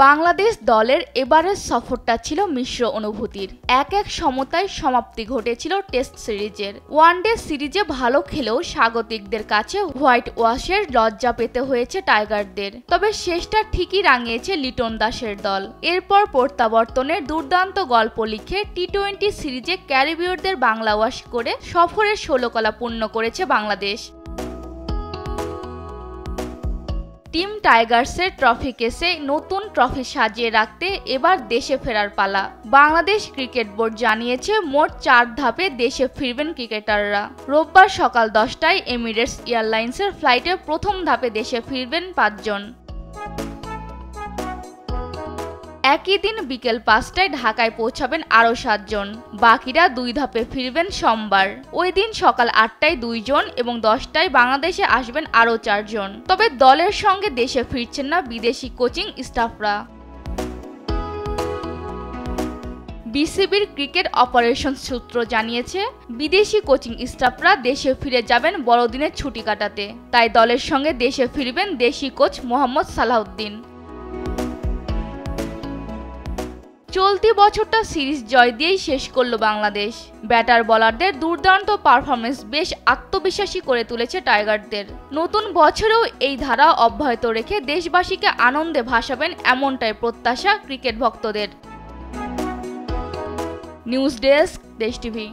বাংলাদেশ দলের এবারের সফরটা ছিল মিশ্র অনুভূতির। এক সমতায় সমাপ্তি ঘটেছিল টেস্ট সিরিজের। ওয়ানডে সিরিজে ভালো খেলেও স্বাগতিকদের কাছে হোয়াইট ওয়াশের লজ্জা পেতে হয়েছে টাইগারদের। তবে শেষটা ঠিকই রাঙিয়েছে লিটন দাসের দল। এরপর প্রত্যাবর্তনের দুর্দান্ত গল্প লিখে টি-20 সিরিজে ক্যারিবীয়দের বাংলা ওয়াশ করে সফরের 16 কলা পূর্ণ করেছে বাংলাদেশ। টিম টাইগার্সের ট্রফি কেসে নতুন ট্রফি সাজিয়ে রাখতে এবার দেশে ফেরার পালা। বাংলাদেশ ক্রিকেট বোর্ড জানিয়েছে মোট 4 ধাপে দেশে ফিরবেন ক্রিকেটাররা। রোববার সকাল 10টায় এমিরেটস এয়ারলাইন্সের ফ্লাইটে প্রথম ধাপে দেশে ফিরবেন 5 জন। একই দিন বিকেল 5টায় ঢাকায় পৌঁছাবেন আরও 7 জন। বাকিরা 2 ধাপে ফিরবেন সোমবার। ওই দিন সকাল 8টায় 2 জন এবং 10টায় বাংলাদেশে আসবেন আরও 4 জন। তবে দলের সঙ্গে দেশে ফিরছেন না বিদেশি কোচিং স্টাফরা। বিসিবির ক্রিকেট অপারেশন সূত্র জানিয়েছে, বিদেশি কোচিং স্টাফরা দেশে ফিরে যাবেন বড়দিনের ছুটি কাটাতে। তাই দলের সঙ্গে দেশে ফিরবেন দেশি কোচ মোহাম্মদ সালাহউদ্দিন। চলতি বছরটা সিরিজ জয় দিয়েই শেষ করল বাংলাদেশ। ব্যাটার বোলারদের দুর্দান্ত পারফরমেন্স বেশ আত্মবিশ্বাসী করে তুলেছে টাইগারদের। নতুন বছরেও এই ধারা অব্যাহত রেখে দেশবাসীকে আনন্দে ভাসাবেন এমনটাই প্রত্যাশা ক্রিকেট ভক্তদের। নিউজ ডেস্ক, দেশ টিভি।